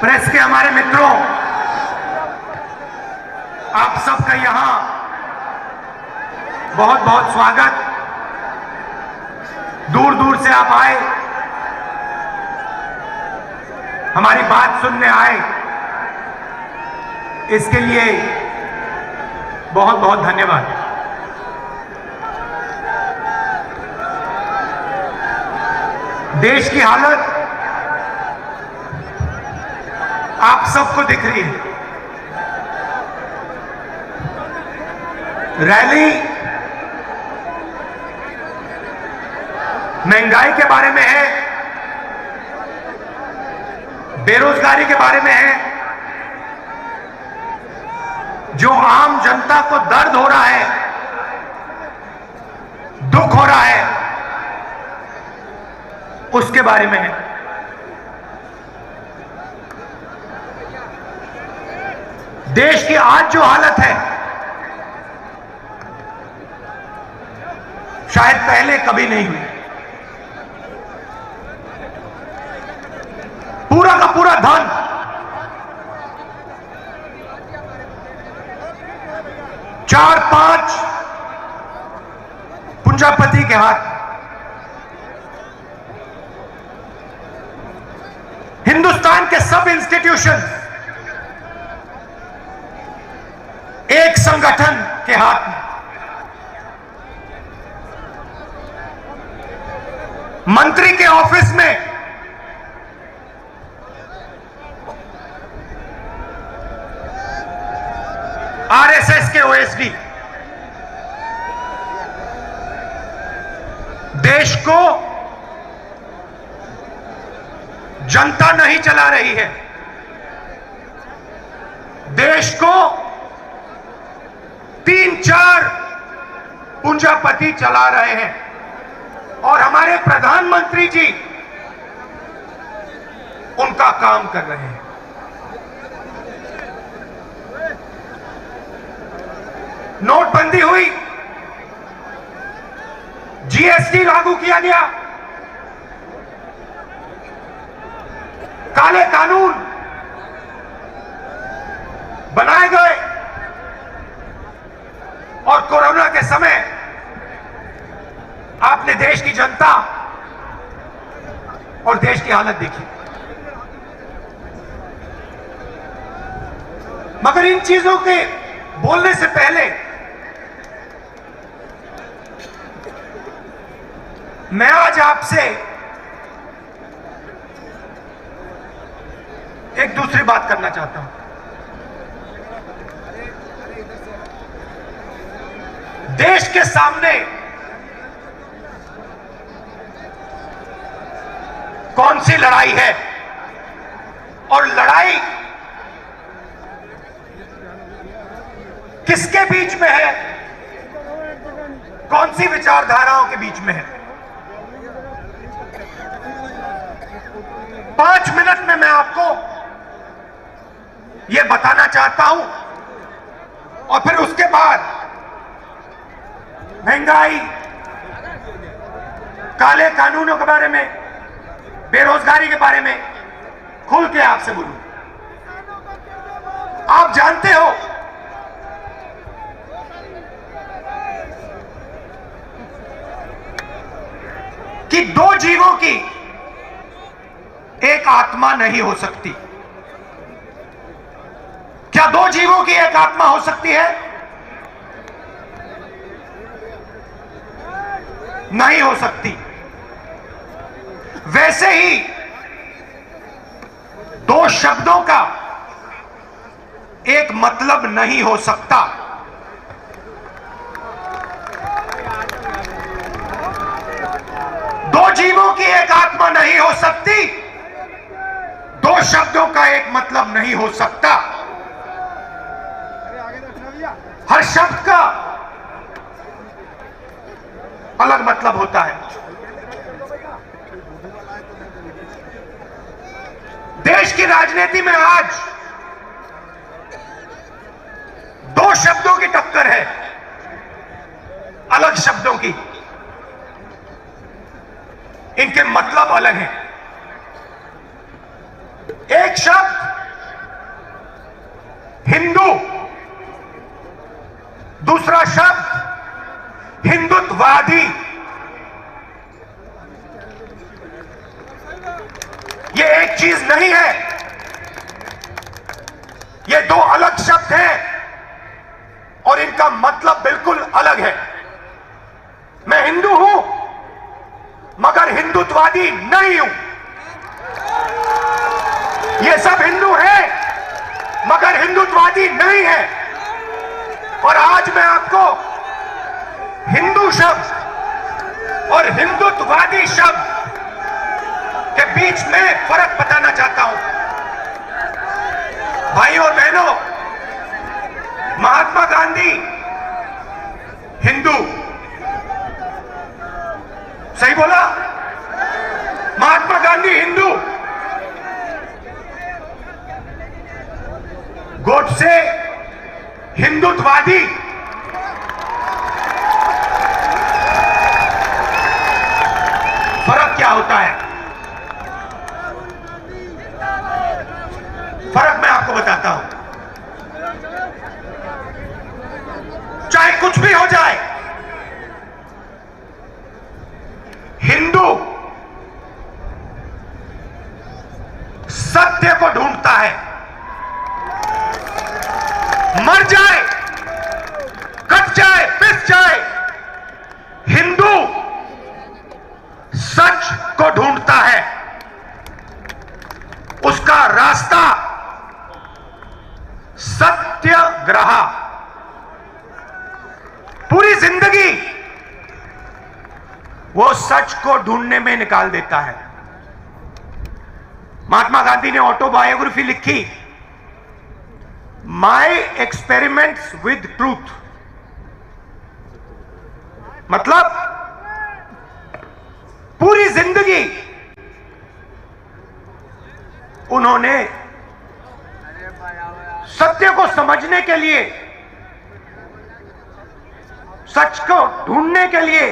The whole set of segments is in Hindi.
प्रेस के हमारे मित्रों, आप सबका यहां बहुत बहुत स्वागत। दूर दूर से आप आए, हमारी बात सुनने आए, इसके लिए बहुत बहुत धन्यवाद। देश की हालत आप सबको दिख रही है। रैली महंगाई के बारे में है, बेरोजगारी के बारे में है, जो आम जनता को दर्द हो रहा है, दुख हो रहा है, उसके बारे में है। देश की आज जो हालत है, शायद पहले कभी नहीं हुई। पूरा का पूरा धन चार पांच पूंजीपति के हाथ। हिंदुस्तान के सब इंस्टीट्यूशन एक संगठन के हाथ में। मंत्री के ऑफिस में आरएसएस के ओएसडी। देश को जनता नहीं चला रही है, देश को 3-4 पूंजीपति चला रहे हैं। और हमारे प्रधानमंत्री जी उनका काम कर रहे हैं। नोटबंदी हुई, जीएसटी लागू किया गया, काले कानून बनाए गए, और कोरोना के समय आपने देश की जनता और देश की हालत देखी। मगर इन चीजों के बोलने से पहले मैं आज आपसे एक दूसरी बात करना चाहता हूं। देश के सामने कौन सी लड़ाई है, और लड़ाई किसके बीच में है, कौन सी विचारधाराओं के बीच में है। 5 मिनट में मैं आपको यह बताना चाहता हूं, और फिर उसके बाद महंगाई, काले कानूनों के बारे में, बेरोजगारी के बारे में खुल के आपसे बोलूं। आप जानते हो कि 2 जीवों की एक आत्मा नहीं हो सकती। क्या 2 जीवों की एक आत्मा हो सकती है? नहीं हो सकती। वैसे ही 2 शब्दों का एक मतलब नहीं हो सकता। दो जीवों की एक आत्मा नहीं हो सकती, 2 शब्दों का एक मतलब नहीं हो सकता। हर शब्द का अलग मतलब होता है। देश की राजनीति में आज 2 शब्दों की टक्कर है, अलग शब्दों की। इनके मतलब अलग हैं। एक शब्द एक चीज नहीं है, ये दो अलग शब्द हैं और इनका मतलब बिल्कुल अलग है। मैं हिंदू हूं मगर हिंदुत्ववादी नहीं हूं। ये सब हिंदू हैं मगर हिंदुत्ववादी नहीं है। और आज मैं आपको हिंदू शब्द और हिंदुत्ववादी शब्द के बीच में फर्क बताना चाहता हूं। भाइयों और बहनों, महात्मा गांधी हिंदू, सही बोला? महात्मा गांधी हिंदू, गोडसे हिंदुत्ववादी। फर्क क्या होता है? फर्क मैं आपको बताता हूं। चाहे कुछ भी हो जाए, हिंदू सत्य को ढूंढता है, मर जाए, कट जाए, पिस जाए, हिंदू सच को ढूंढता है। उसका रास्ता सत्याग्रह। पूरी जिंदगी वो सच को ढूंढने में निकाल देता है। महात्मा गांधी ने ऑटोबायोग्राफी लिखी, माई एक्सपेरिमेंट्स विद ट्रूथ। मतलब पूरी जिंदगी उन्होंने सत्य को समझने के लिए, सच को ढूंढने के लिए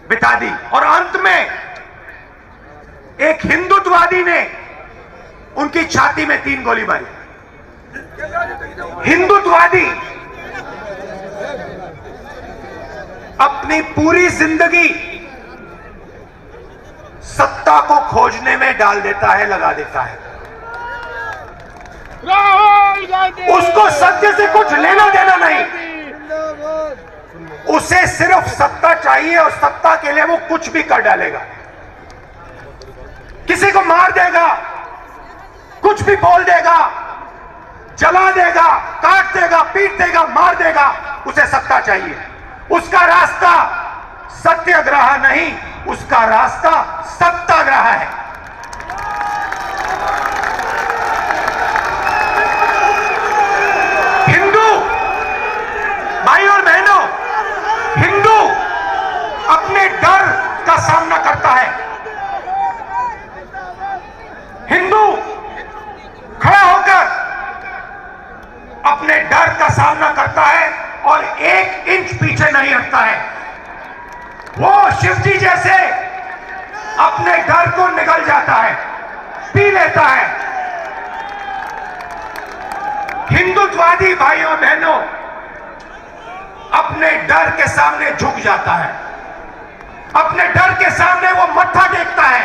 बिता दी। और अंत में एक हिंदुत्ववादी ने उनकी छाती में 3 गोली मारी। हिंदुत्ववादी अपनी पूरी जिंदगी सत्ता को खोजने में डाल देता है, लगा देता है। उसको सत्य से कुछ लेना देना नहीं, उसे सिर्फ सत्ता चाहिए और सत्ता के लिए वो कुछ भी कर डालेगा। किसी को मार देगा, कुछ भी बोल देगा, जला देगा, काट देगा, पीट देगा, मार देगा, उसे सत्ता चाहिए। उसका रास्ता सत्याग्रह नहीं, उसका रास्ता सत्याग्रह है। हिंदू भाइयों और बहनों, हिंदू अपने डर का सामना करता है। हिंदू खड़ा होकर अपने डर का सामना करता है और 1 इंच पीछे नहीं हटता है। वो शिवजी जैसे अपने डर को निगल जाता है, पी लेता है। हिंदुत्ववादी भाइयों बहनों अपने डर के सामने झुक जाता है, अपने डर के सामने वो मत्था टेकता है।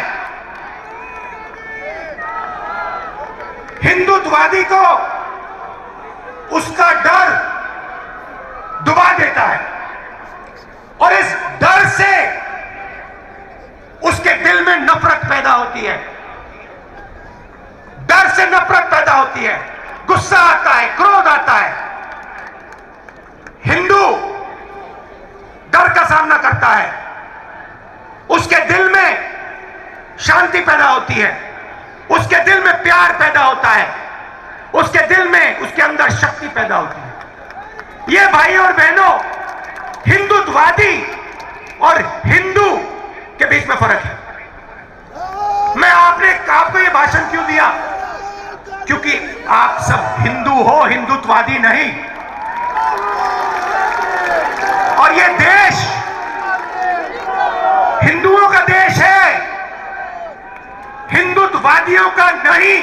हिंदुत्ववादी को उसका डर डुबा देता है और इस डर से उसके दिल में नफरत पैदा होती है। डर से नफरत पैदा होती है, गुस्सा आता है, क्रोध आता है। हिंदू डर का सामना करता है, उसके दिल में शांति पैदा होती है, उसके दिल में प्यार पैदा होता है, उसके दिल में, उसके अंदर शक्ति पैदा होती है। ये भाइयों और बहनों, हिंदुत्ववादी और हिंदू के बीच में फर्क है। मैं आपको ये भाषण क्यों दिया? क्योंकि आप सब हिंदू हो, हिंदुत्ववादी नहीं। और ये देश हिंदुओं का देश है, हिंदुत्ववादियों का नहीं।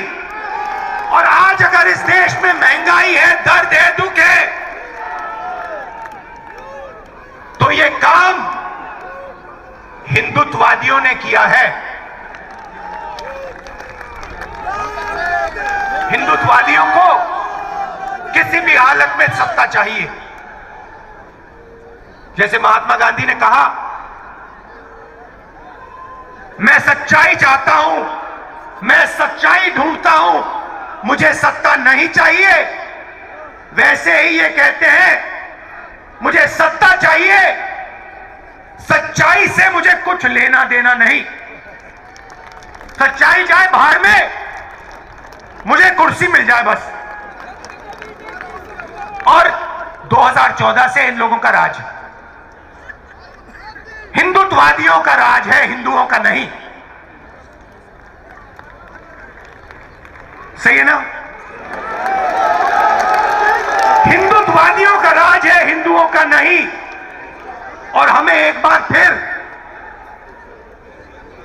और आज अगर इस देश में महंगाई है, दर्द है, दुख है, तो ये काम हिंदुत्ववादियों ने किया है। हिंदुत्ववादियों को किसी भी हालत में सत्ता चाहिए। जैसे महात्मा गांधी ने कहा, मैं सच्चाई चाहता हूं, मैं सच्चाई ढूंढता हूं, मुझे सत्ता नहीं चाहिए। वैसे ही ये कहते हैं, मुझे सत्ता चाहिए, सच्चाई से मुझे कुछ लेना देना नहीं। सच्चाई जाए बाहर में, मुझे कुर्सी मिल जाए बस। और 2014 से इन लोगों का राज है, हिंदुत्ववादियों का राज है, हिंदुओं का नहीं। सही है ना? हिंदुत्ववादियों का राज है, हिंदुओं का नहीं। और हमें एक बार फिर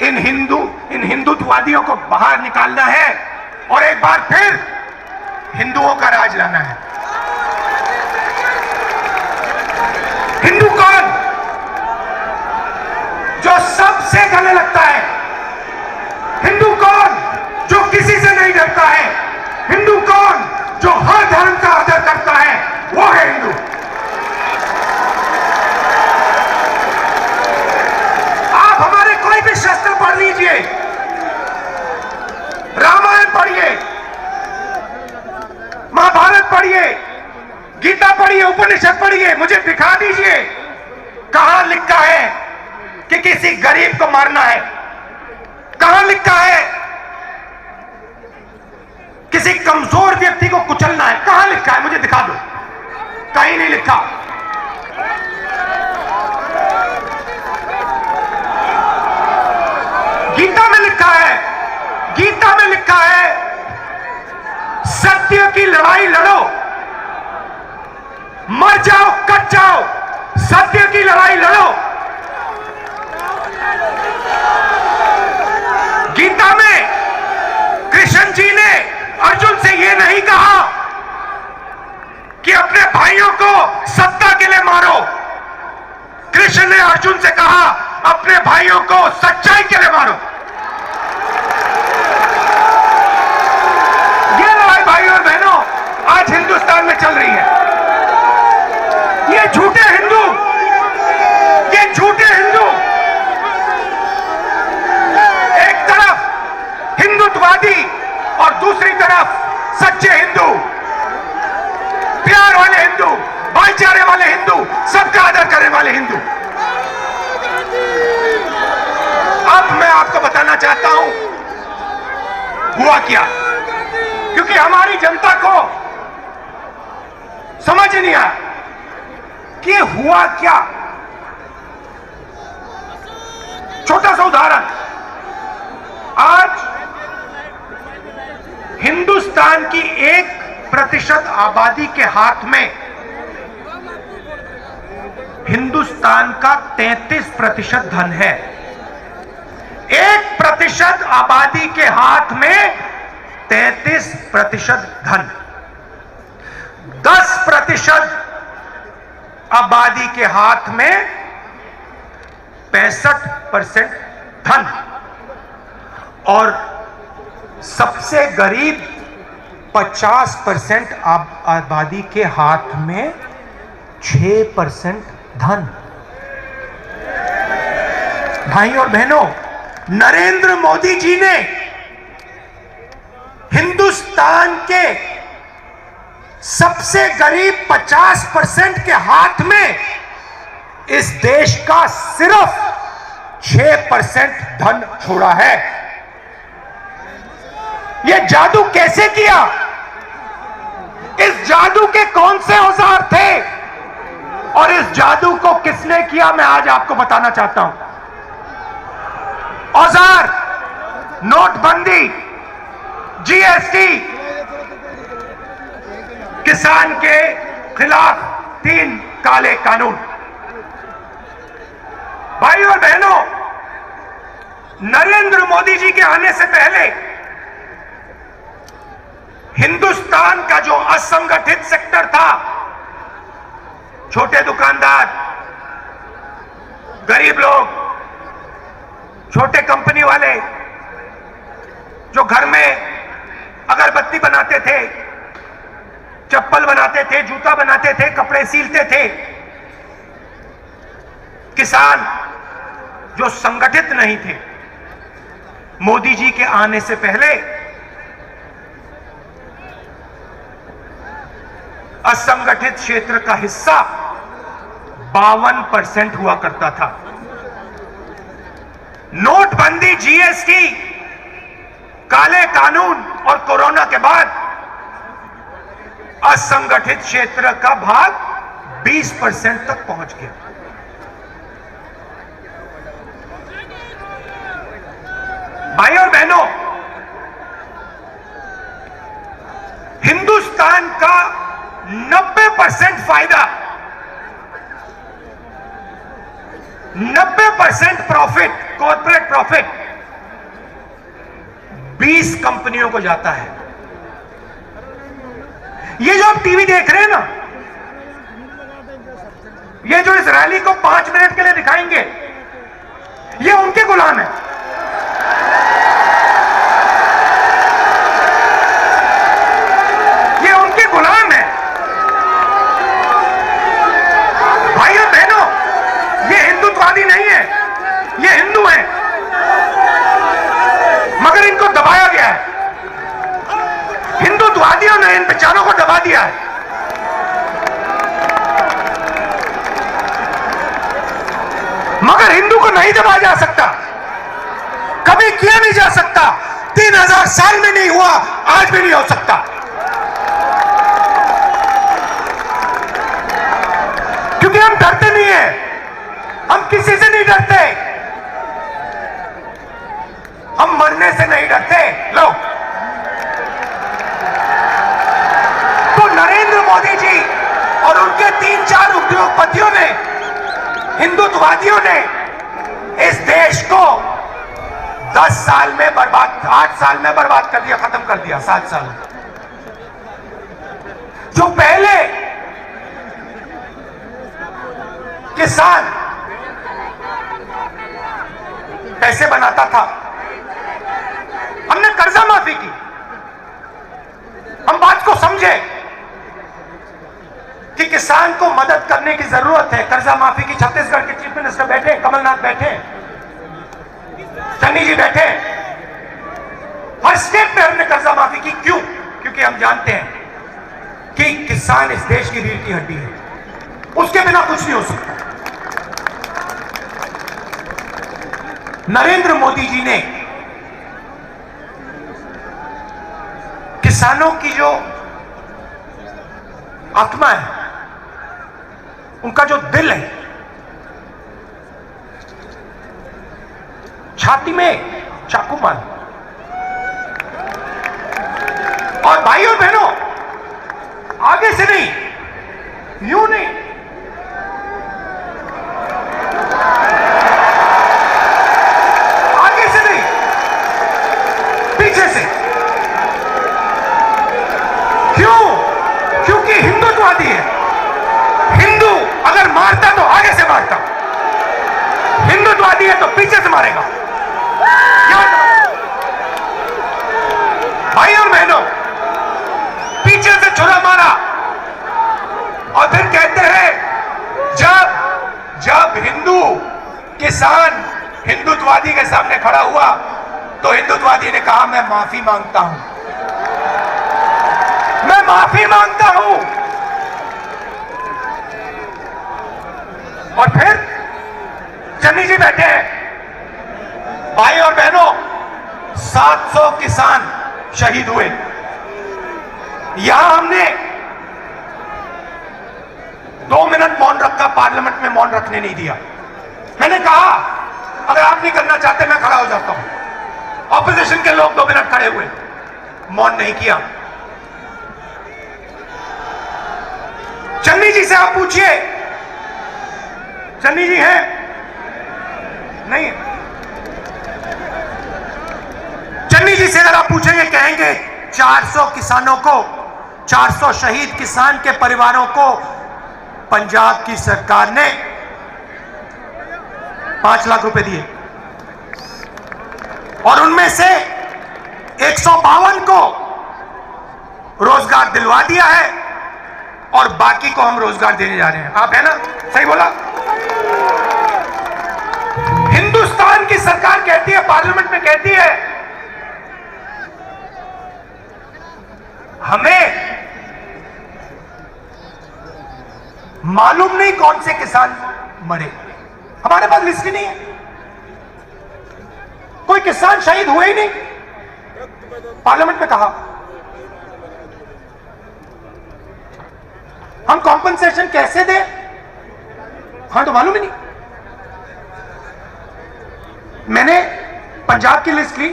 इन हिंदुत्ववादियों को बाहर निकालना है और एक बार फिर हिंदुओं का राज लाना है। हिंदू कौन? जो सबसे गले लगता है। हिंदू कौन? जो किसी से नहीं डरता है। हिंदू कौन? जो हर धर्म का आदर करता है, वो है हिंदू। आप हमारे कोई भी शास्त्र पढ़ लीजिए, रामायण पढ़िए, महाभारत पढ़िए, गीता पढ़िए, उपनिषद पढ़िए, मुझे दिखा दीजिए कहां लिखा है कि किसी गरीब को मारना है। कहां लिखा है किसी कमजोर व्यक्ति को कुचलना है? कहां लिखा है? मुझे दिखा दो। कहीं नहीं लिखा। गीता में लिखा है, गीता में लिखा है, सत्य की लड़ाई लड़ो, मर जाओ कट जाओ, सत्य की लड़ाई लड़ो। गीता में कृष्ण जी ने अर्जुन से यह नहीं कहा कि अपने भाइयों को सत्ता के लिए मारो। कृष्ण ने अर्जुन से कहा, अपने भाइयों को सच्चाई के लिए मारो। ये लड़ाई भाइयों और बहनों आज हिंदुस्तान में चल रही है। ये झूठे हिंदू, ये झूठे हिंदू, एक तरफ हिंदुत्ववादी और दूसरी तरफ सच्चे हिंदू, प्यार वाले हिंदू, भाईचारे वाले हिंदू, सबका आदर करने वाले हिंदू। अब मैं आपको बताना चाहता हूं हुआ क्या, क्योंकि हमारी जनता को समझ नहीं आया कि हुआ क्या। छोटा सा उदाहरण, आज हिंदुस्तान की 1% आबादी के हाथ में हिंदुस्तान का 33% धन है। 1% आबादी के हाथ में 33% धन, 10% आबादी के हाथ में 65% धन, और सबसे गरीब 50% आबादी के हाथ में 6% धन। भाई और बहनों, नरेंद्र मोदी जी ने हिंदुस्तान के सबसे गरीब 50% के हाथ में इस देश का सिर्फ 6% धन छोड़ा है। यह जादू कैसे किया? इस जादू के कौन से औजार थे और इस जादू को किसने किया, मैं आज आपको बताना चाहता हूं। औजार नोटबंदी, जीएसटी, किसान के खिलाफ 3 काले कानून। भाई और बहनों, नरेंद्र मोदी जी के आने से पहले हिंदुस्तान का जो असंगठित सेक्टर था, छोटे दुकानदार, गरीब लोग, छोटे कंपनी वाले, जो घर में अगर अगरबत्ती बनाते थे, चप्पल बनाते थे, जूता बनाते थे, कपड़े सीलते थे। किसान जो संगठित नहीं थे, मोदी जी के आने से पहले असंगठित क्षेत्र का हिस्सा 52% हुआ करता था। नोटबंदी, जीएसटी, काले कानून और कोरोना के बाद असंगठित क्षेत्र का भाग 20% तक पहुंच गया। भाई और बहनों, हिंदुस्तान का 90% फायदा, 90% प्रॉफिट, कॉर्पोरेट प्रॉफिट 20 कंपनियों को जाता है। ये जो आप टीवी देख रहे हैं ना, ये जो इस रैली को 5 मिनट के लिए दिखाएंगे, ये उनके गुलाम है। ये उनके गुलाम है। भाइयों बहनों, ये हिंदुत्ववादी नहीं है, ये हिंदू है, मगर इनको दबाया गया है। हिंदुत्ववादियों ने इन बेचारों को दबा दिया है। मगर हिंदू को नहीं दबाया जा सकता, कभी किया नहीं जा सकता। 3000 साल में नहीं हुआ, आज भी नहीं हो सकता। क्योंकि हम डरते नहीं है, हम किसी से नहीं डरते, हम मरने से नहीं डरते। लो, तो नरेंद्र मोदी जी और उनके 3-4 उद्योगपतियों ने, हिंदुत्ववादियों ने इस देश को 10 साल में बर्बाद, 8 साल में बर्बाद कर दिया, खत्म कर दिया। 7 साल जो पहले किसान पैसे बनाता था, हमने कर्जा माफी की। हम बात को समझे कि किसान को मदद करने की जरूरत है। कर्जा माफी की छत्तीसगढ़ के चीफ मिनिस्टर बैठे, कमलनाथ बैठे, चन्नी जी बैठे, हर स्टेट में हमने कर्जा माफी की। क्यों? क्योंकि हम जानते हैं कि किसान इस देश की रीढ़ की हड्डी है, उसके बिना कुछ नहीं हो सकता। नरेंद्र मोदी जी ने किसानों की जो आत्मा है, उनका जो दिल है, छाती में चाकू मार। और भाइयों और बहनों, आगे से नहीं, यूं नहीं, आगे से नहीं, पीछे से। क्यों? क्योंकि हिंदुत्ववादी है। हिंदू अगर मारता तो आगे से मारता, हिंदुत्ववादी है तो पीछे से मारेगा। भाई और बहनों, पीछे से छुरा मारा और फिर कहते हैं जब हिंदू किसान हिंदुत्ववादी के सामने खड़ा हुआ तो हिंदुत्ववादी ने कहा, मैं माफी मांगता हूं, मैं माफी मांगता हूं। और फिर चन्नी जी बैठे हैं। भाई और बहनों, 700 किसान शहीद हुए। यहां हमने 2 मिनट मौन रखा, पार्लियामेंट में मौन रखने नहीं दिया। मैंने कहा, अगर आप नहीं करना चाहते मैं खड़ा हो जाता हूं। ऑपोजिशन के लोग 2 मिनट खड़े हुए, मौन नहीं किया। चन्नी जी से आप पूछिए, चन्नी जी हैं? नहीं। चन्नी जी से अगर आप पूछेंगे, कहेंगे 400 किसानों को, 400 शहीद किसान के परिवारों को पंजाब की सरकार ने 5 लाख रुपए दिए और उनमें से 152 को रोजगार दिलवा दिया है और बाकी को हम रोजगार देने जा रहे हैं। आप है ना, सही बोला। हिंदुस्तान की सरकार कहती है, पार्लियामेंट में कहती है, हमें मालूम नहीं कौन से किसान मरे, हमारे पास लिस्ट ही नहीं है, कोई किसान शहीद हुए ही नहीं। पार्लियामेंट में कहा हम कॉम्पनसेशन कैसे दें, हाँ तो मालूम ही नहीं। मैंने पंजाब की लिस्ट ली,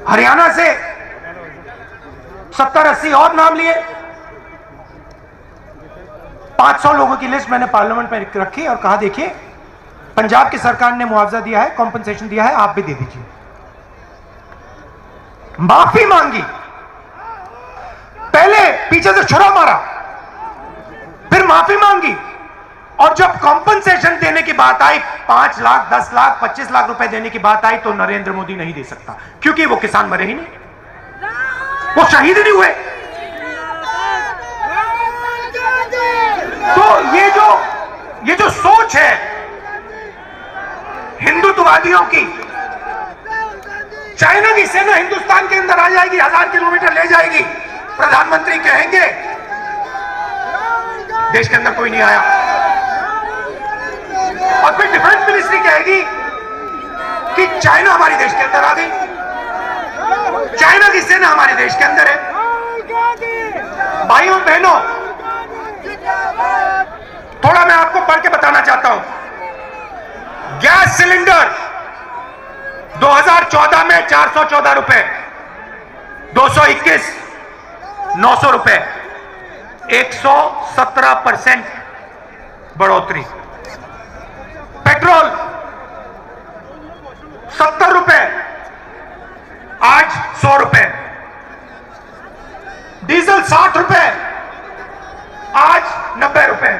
हरियाणा से 70-80 और नाम लिए, 500 लोगों की लिस्ट मैंने पार्लियामेंट में रखी और कहा देखिए पंजाब की सरकार ने मुआवजा दिया है, कॉम्पनसेशन दिया है, आप भी दे दीजिए। माफी मांगी, पहले पीछे से छुरा मारा, फिर माफी मांगी, और जब कॉम्पनसेशन देने की बात आई, 5 लाख 10 लाख 25 लाख रुपए देने की बात आई, तो नरेंद्र मोदी नहीं दे सकता, क्योंकि वो किसान मरे ही नहीं, वो शहीद नहीं हुए। तो ये जो सोच है हिंदुत्ववादियों की, चाइना की सेना हिंदुस्तान के अंदर आ जाएगी, 1000 किलोमीटर ले जाएगी, प्रधानमंत्री कहेंगे देश के अंदर कोई नहीं आया, और फिर डिफेंस मिनिस्ट्री कहेगी कि चाइना हमारे देश के अंदर आ गई, चाइना की सेना हमारे देश के अंदर है। भाइयों बहनों, थोड़ा मैं आपको पढ़ के बताना चाहता हूं। गैस सिलेंडर 2014 में 414 रुपए, 221 900 रुपए, 117% बढ़ोतरी। पेट्रोल 70 रुपए, आज 100 रुपए। डीजल 60 रुपए, आज 90 रुपए।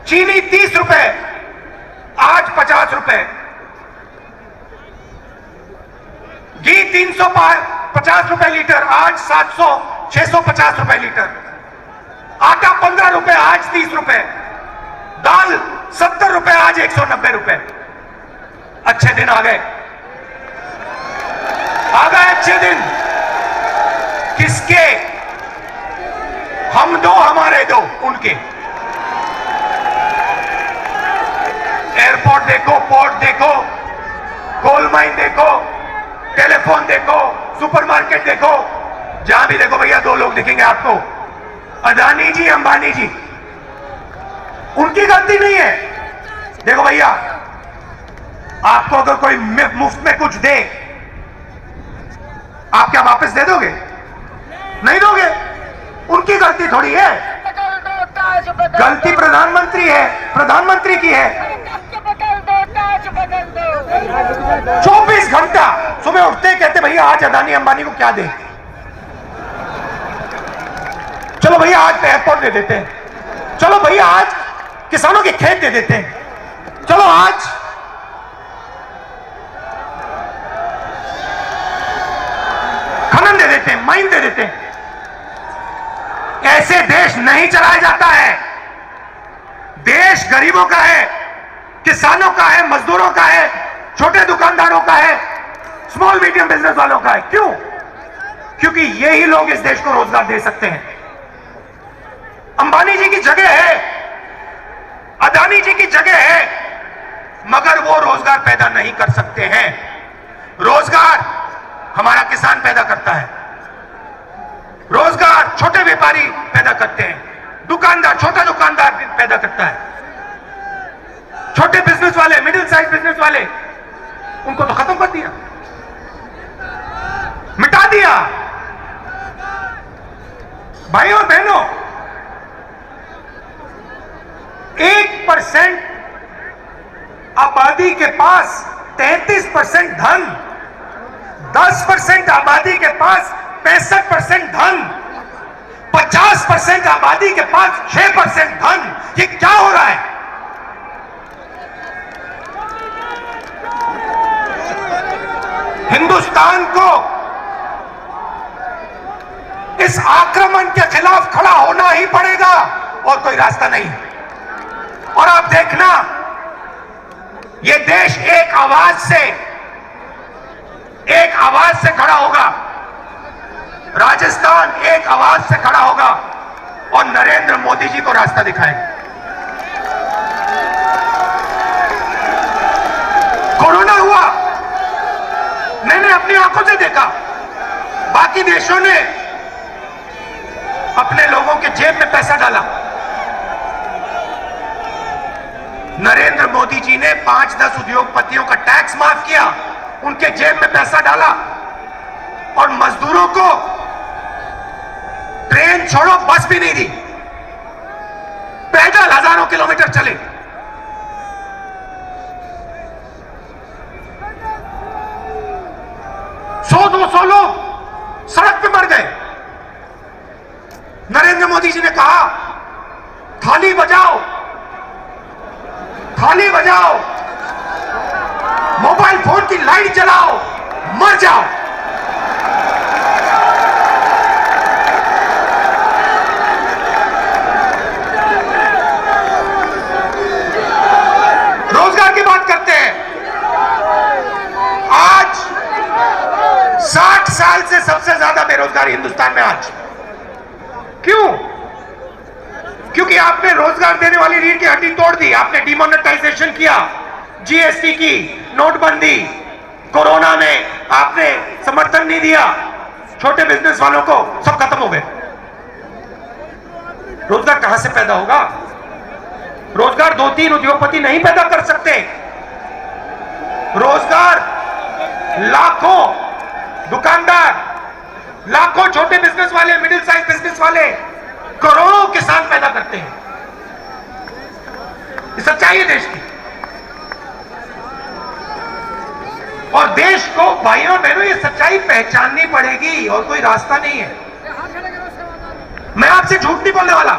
चीनी 30 रुपए, आज 50 रुपए। घी 350 रुपए लीटर, आज 650 रुपए लीटर। आटा 15 रुपए, आज 30 रुपए। दाल 70 रुपए, आज 190 रुपए। अच्छे दिन आ गए, अच्छे दिन। किसके? हम दो, हमारे दो, उनके। एयरपोर्ट देखो, पोर्ट देखो, कोल माइन देखो, टेलीफोन देखो, सुपरमार्केट देखो, जहां भी देखो भैया दो लोग दिखेंगे आपको, अदानी जी, अंबानी जी। उनकी गलती नहीं है। देखो भैया, आपको अगर कोई मुफ्त में कुछ दे, आप क्या वापस दे दोगे? नहीं दोगे। उनकी गलती थोड़ी है, गलती प्रधानमंत्री है, प्रधानमंत्री की है। 24 घंटा सुबह उठते कहते भैया आज अदानी अंबानी को क्या दे, चलो भैया आज एयरपोर्ट दे देते हैं, चलो भैया आज किसानों के खेत दे देते हैं, चलो आज खनन दे देते हैं, माइन दे देते हैं। ऐसे देश नहीं चलाया जाता है। देश गरीबों का है, किसानों का है, मजदूरों का है, छोटे दुकानदारों का है, स्मॉल मीडियम बिजनेस वालों का है। क्यों? क्योंकि यही लोग इस देश को रोजगार दे सकते हैं। अंबानी जी की जगह है, अदानी जी की जगह है, मगर वो रोजगार पैदा नहीं कर सकते हैं। रोजगार हमारा किसान पैदा करता है, रोजगार छोटे व्यापारी पैदा करते हैं, दुकानदार, छोटा दुकानदार पैदा करता है, छोटे बिजनेस वाले, मिडिल साइज बिजनेस वाले, उनको तो खत्म कर दिया, मिटा दिया। भाइयों और बहनों, 1% आबादी के पास 33% धन, 10% आबादी के पास 65% धन, 50% आबादी के पास 6% धन। ये क्या हो रहा है? हिंदुस्तान को इस आक्रमण के खिलाफ खड़ा होना ही पड़ेगा और कोई रास्ता नहीं। और आप देखना, ये देश एक आवाज से खड़ा होगा। राजस्थान एक आवाज से खड़ा होगा और नरेंद्र मोदी जी को रास्ता दिखाएगा। कोरोना हुआ, मैंने अपनी आंखों से देखा। बाकी देशों ने अपने लोगों के जेब में पैसा डाला। नरेंद्र मोदी जी ने 5-10 उद्योगपतियों का टैक्स माफ किया, उनके जेब में पैसा डाला और मजदूरों को ट्रेन छोड़ो बस भी नहीं दी, पैदल हजारों किलोमीटर चले। सौ 200 लोग सड़क पे मर गए। नरेंद्र मोदी जी ने कहा, थाली बजाओ, थाली बजाओ, मोबाइल फोन की लाइट जलाओ, मर जाओ। रोजगार की बात करते हैं। आज 60 साल से सबसे ज्यादा बेरोजगारी हिंदुस्तान में आज। क्यों? क्योंकि आपने रोजगार देने वाली रीढ़ की हड्डी तोड़ दी। आपने डिमोनेटाइजेशन किया, जीएसटी की, नोटबंदी, कोरोना में आपने समर्थन नहीं दिया, छोटे बिजनेस वालों को, सब खत्म हो गए। रोजगार कहां से पैदा होगा? रोजगार 2-3 उद्योगपति नहीं पैदा कर सकते। रोजगार लाखों दुकानदार, लाखों छोटे बिजनेस वाले, मिडिल साइज बिजनेस वाले, करोड़ों किसान पैदा करते हैं। ये सच्चाई है देश की। और देश को, भाइयों बहनों, ये सच्चाई पहचाननी पड़ेगी और कोई रास्ता नहीं है। मैं आपसे झूठ नहीं बोलने वाला।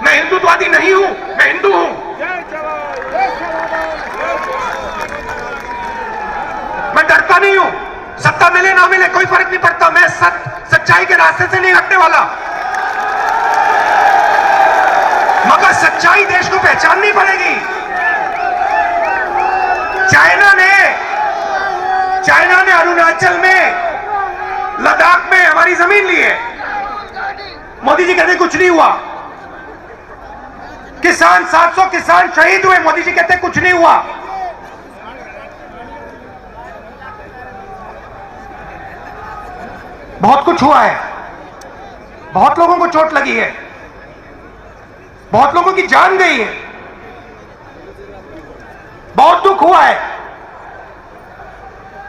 मैं हिंदुत्ववादी नहीं हूं, मैं हिंदू हूं। मैं डरता नहीं हूं। सत्ता मिले ना मिले कोई फर्क नहीं पड़ता। मैं सच्चाई के रास्ते से नहीं हटने वाला। मगर सच्चाई देश को पहचाननी पड़ेगी। चाइना ने अरुणाचल में, लद्दाख में हमारी जमीन ली है। मोदी जी कहते कुछ नहीं हुआ। किसान, 700 किसान शहीद हुए, मोदी जी कहते कुछ नहीं हुआ। बहुत कुछ हुआ है। बहुत लोगों को चोट लगी है, बहुत लोगों की जान गई है, बहुत दुख हुआ है।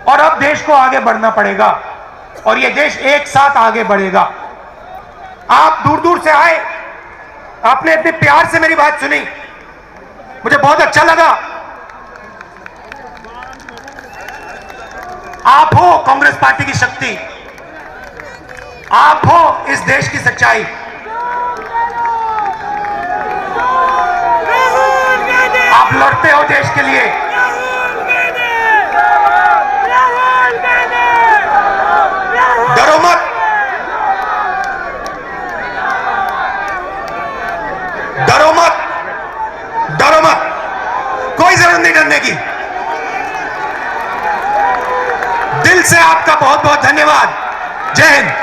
और अब देश को आगे बढ़ना पड़ेगा और यह देश एक साथ आगे बढ़ेगा। आप दूर दूर से आए, आपने इतने प्यार से मेरी बात सुनी, मुझे बहुत अच्छा लगा। आप हो कांग्रेस पार्टी की शक्ति, आप हो इस देश की सच्चाई। आप लड़ते हो देश के लिए। डरो मत, डरो मत, डरो मत, कोई जरूरत नहीं डरने की। दिल से आपका बहुत बहुत धन्यवाद। जय हिंद।